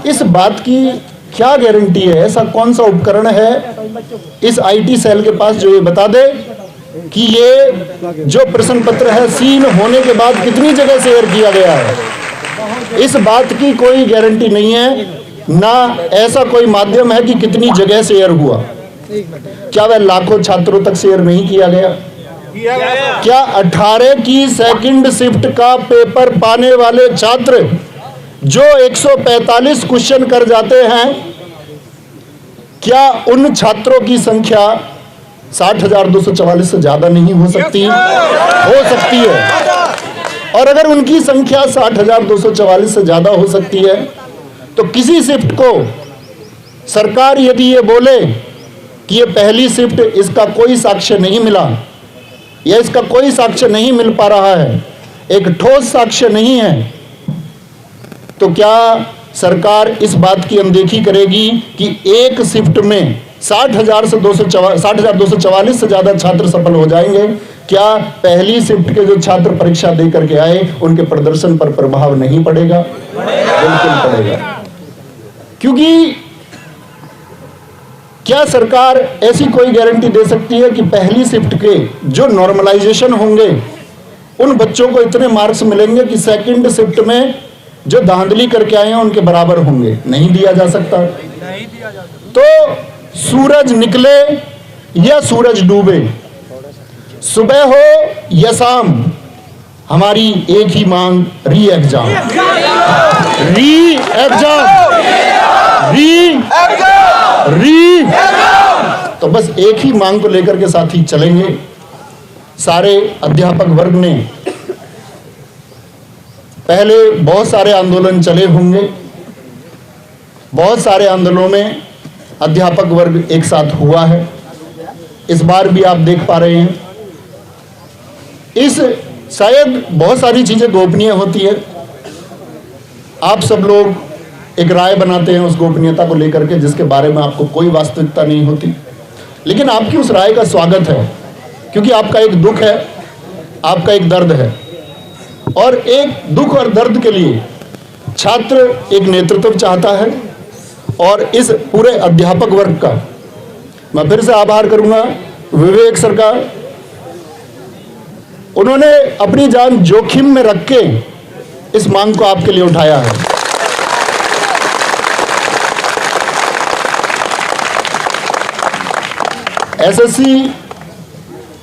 इस बात की क्या गारंटी है, ऐसा कौन सा उपकरण है इस आईटी सेल के पास जो ये बता दे कि ये जो प्रश्न पत्र है सीन होने के बाद कितनी जगह शेयर किया गया है। इस बात की कोई गारंटी नहीं है, ना ऐसा कोई माध्यम है कि कितनी जगह शेयर हुआ। क्या वह लाखों छात्रों तक शेयर नहीं किया गया? क्या 18 की सेकंड शिफ्ट का पेपर पाने वाले छात्र जो 145 क्वेश्चन कर जाते हैं, क्या उन छात्रों की संख्या 60,244 से ज्यादा नहीं हो सकती? हो सकती है। और अगर उनकी संख्या 60,244 से ज्यादा हो सकती है तो किसी शिफ्ट को सरकार यदि ये बोले कि ये पहली शिफ्ट, इसका कोई साक्ष्य नहीं मिला या इसका कोई साक्ष्य नहीं मिल पा रहा है, एक ठोस साक्ष्य नहीं है, तो क्या सरकार इस बात की अनदेखी करेगी कि एक शिफ्ट में 60,244 से ज्यादा छात्र सफल हो जाएंगे? क्या पहली शिफ्ट के जो छात्र परीक्षा दे करके आए उनके प्रदर्शन पर प्रभाव नहीं पड़ेगा? बिल्कुल पड़ेगा। क्योंकि क्या सरकार ऐसी कोई गारंटी दे सकती है कि पहली शिफ्ट के जो नॉर्मलाइजेशन होंगे उन बच्चों को इतने मार्क्स मिलेंगे कि सेकंड शिफ्ट में जो धांधली करके आए हैं उनके बराबर होंगे? नहीं दिया जा सकता। तो सूरज निकले या सूरज डूबे, सुबह हो या शाम, हमारी एक ही मांग, री एग्जाम, री एग्जाम, री। तो बस एक ही मांग को लेकर के साथी चलेंगे। सारे अध्यापक वर्ग ने पहले बहुत सारे आंदोलन चले होंगे, बहुत सारे आंदोलनों में अध्यापक वर्ग एक साथ हुआ है। इस बार भी आप देख पा रहे हैं, इस शायद बहुत सारी चीजें गोपनीय होती है, आप सब लोग एक राय बनाते हैं उस गोपनीयता को लेकर के जिसके बारे में आपको कोई वास्तविकता नहीं होती, लेकिन आपकी उस राय का स्वागत है, क्योंकि आपका एक दुख है, आपका एक दर्द है, और एक दुख और दर्द के लिए छात्र एक नेतृत्व चाहता है। और इस पूरे अध्यापक वर्ग का मैं फिर से आभार करूंगा विवेक सर का, उन्होंने अपनी जान जोखिम में रख के इस मांग को आपके लिए उठाया है।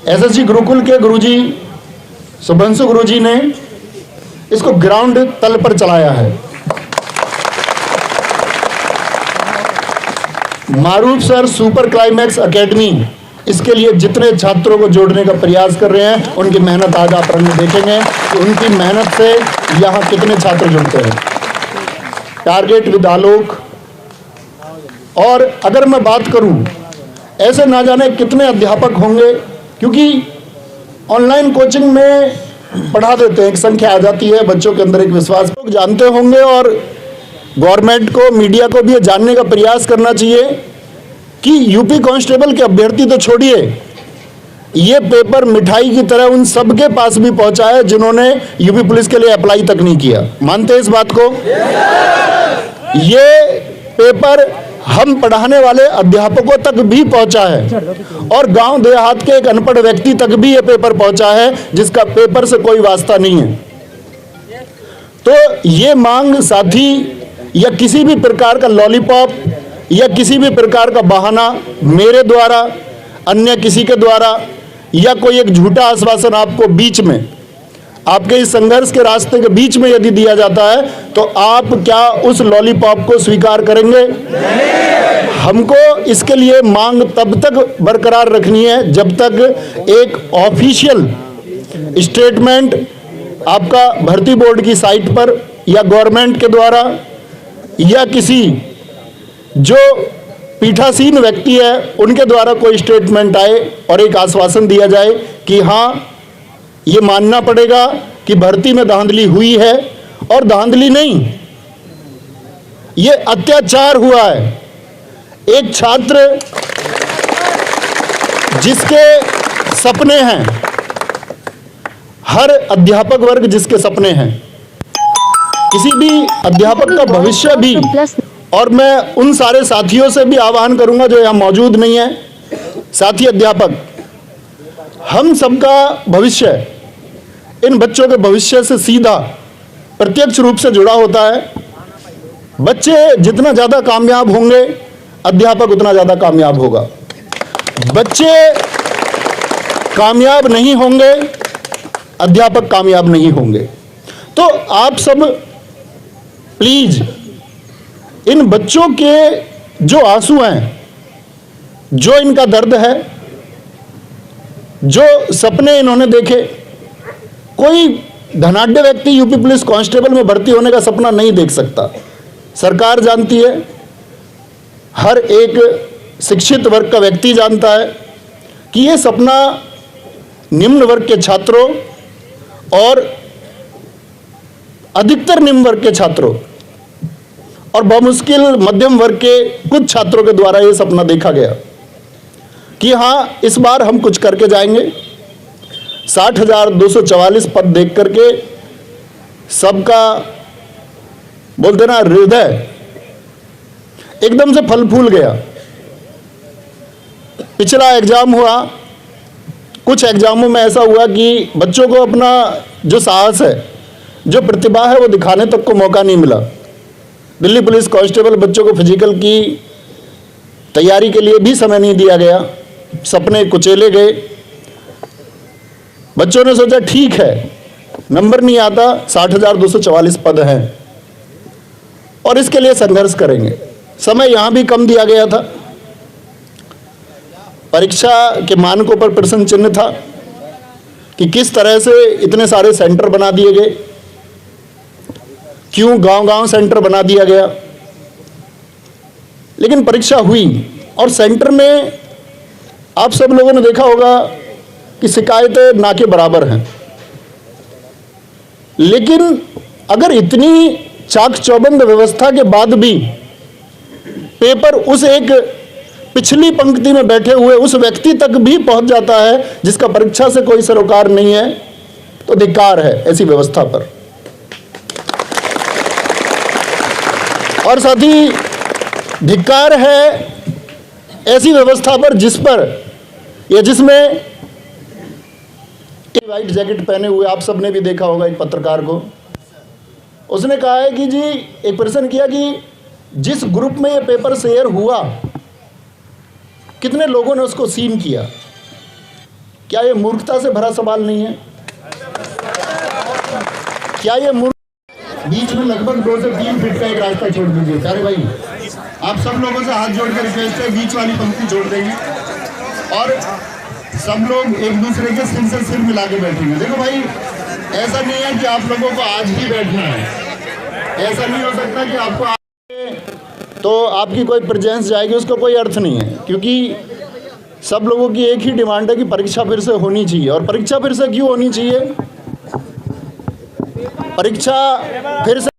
एसएससी गुरुकुल के गुरुजी शुभंशु गुरुजी ने इसको ग्राउंड तल पर चलाया है। मारूफ सर सुपर क्लाइमैक्स एकेडमी इसके लिए जितने छात्रों को जोड़ने का प्रयास कर रहे हैं, उनकी मेहनत आज आप रंग देखेंगे कि उनकी मेहनत से यहाँ कितने छात्र जुड़ते हैं। टारगेट विद आलोक। और अगर मैं बात करूं, ऐसे ना जाने कितने अध्यापक होंगे, क्योंकि ऑनलाइन कोचिंग में पढ़ा देते हैं, एक संख्या आ जाती है, बच्चों के अंदर एक विश्वास, लोग जानते होंगे। और गवर्नमेंट को, मीडिया को भी ये जानने का प्रयास करना चाहिए कि यूपी कांस्टेबल के अभ्यर्थी तो छोड़िए, ये पेपर मिठाई की तरह उन सबके पास भी पहुंचा है जिन्होंने यूपी पुलिस के लिए अप्लाई तक नहीं किया। मानते हैं इस बात को? ये पेपर हम पढ़ाने वाले अध्यापकों तक भी पहुंचा है, और गांव देहात के एक अनपढ़ व्यक्ति तक भी ये पेपर पहुंचा है जिसका पेपर से कोई वास्ता नहीं है। तो ये मांग साथी या किसी भी प्रकार का लॉलीपॉप या किसी भी प्रकार का बहाना मेरे द्वारा, अन्य किसी के द्वारा, या कोई एक झूठा आश्वासन आपको बीच में, आपके इस संघर्ष के रास्ते के बीच में यदि दिया जाता है तो आप क्या उस लॉलीपॉप को स्वीकार करेंगे? हमको इसके लिए मांग तब तक बरकरार रखनी है जब तक एक ऑफिशियल स्टेटमेंट आपका भर्ती बोर्ड की साइट पर या गवर्नमेंट के द्वारा या किसी जो पीठासीन व्यक्ति है उनके द्वारा कोई स्टेटमेंट आए और एक आश्वासन दिया जाए कि हाँ, ये मानना पड़ेगा कि भर्ती में धांधली हुई है, और धांधली नहीं, ये अत्याचार हुआ है। एक छात्र जिसके सपने हैं, हर अध्यापक वर्ग जिसके सपने हैं, किसी भी अध्यापक का भविष्य भी और मैं उन सारे साथियों से भी आह्वान करूंगा जो यहाँ मौजूद नहीं है, साथी अध्यापक, हम सबका भविष्य इन बच्चों के भविष्य से सीधा प्रत्यक्ष रूप से जुड़ा होता है। बच्चे जितना ज़्यादा कामयाब होंगे, अध्यापक उतना ज़्यादा कामयाब होगा। बच्चे कामयाब नहीं होंगे, अध्यापक कामयाब नहीं होंगे। तो आप सब प्लीज इन बच्चों के जो आंसू हैं, जो इनका दर्द है, जो सपने इन्होंने देखे, कोई धनाढ्य व्यक्ति यूपी पुलिस कांस्टेबल में भर्ती होने का सपना नहीं देख सकता। सरकार जानती है, हर एक शिक्षित वर्ग का व्यक्ति जानता है कि ये सपना निम्न वर्ग के छात्रों और अधिकतर निम्न वर्ग के छात्रों और बमुश्किल मध्यम वर्ग के कुछ छात्रों के द्वारा ये सपना देखा गया कि हाँ, इस बार हम कुछ करके जाएंगे। 60,244 पद देख करके सबका बोलते ना हृदय एकदम से फल फूल गया। पिछला एग्जाम हुआ, कुछ एग्जामों में ऐसा हुआ कि बच्चों को अपना जो साहस है, जो प्रतिभा है, वो दिखाने तक को मौका नहीं मिला। दिल्ली पुलिस कांस्टेबल बच्चों को फिजिकल की तैयारी के लिए भी समय नहीं दिया गया, सपने कुचेले गए। बच्चों ने सोचा ठीक है, नंबर नहीं आता, 60,244 पद हैं और इसके लिए संघर्ष करेंगे। समय यहां भी कम दिया गया था, परीक्षा के मानकों पर प्रश्न चिन्ह था कि किस तरह से इतने सारे सेंटर बना दिए गए, क्यों गांव-गांव सेंटर बना दिया गया। लेकिन परीक्षा हुई और सेंटर में आप सब लोगों ने देखा होगा कि शिकायतें ना के बराबर हैं। लेकिन अगर इतनी चाक चौबंद व्यवस्था के बाद भी पेपर उस एक पिछली पंक्ति में बैठे हुए उस व्यक्ति तक भी पहुंच जाता है जिसका परीक्षा से कोई सरोकार नहीं है, तो धिक्कार है ऐसी व्यवस्था पर। और साथ ही धिक्कार है ऐसी व्यवस्था पर जिस पर या जिसमें व्हाइट जैकेट पहने हुए आप सबने भी देखा होगा एक पत्रकार को, उसने कहा है कि जी, एक प्रश्न किया कि जिस ग्रुप में ये पेपर शेयर हुआ कितने लोगों ने उसको सीन किया। क्या ये मूर्खता से भरा सवाल नहीं है? क्या ये बीच में लगभग 2 से 3 फीट का एक रास्ता छोड़ दीजिए। सारे भाई, आप सब लोगों से हाथ जोड़कर रिक्वेस्ट है, बीच वाली पंक्ति छोड़ देंगे और सब लोग एक दूसरे के सिर से सिर मिला के बैठेंगे। देखो भाई, ऐसा नहीं है कि आप लोगों को आज ही बैठना है, ऐसा नहीं हो सकता कि आपको तो आपकी कोई प्रेजेंस जाएगी, उसका कोई अर्थ नहीं है। क्योंकि सब लोगों की एक ही डिमांड है कि परीक्षा फिर से होनी चाहिए। और परीक्षा फिर से क्यों होनी चाहिए? परीक्षा फिर से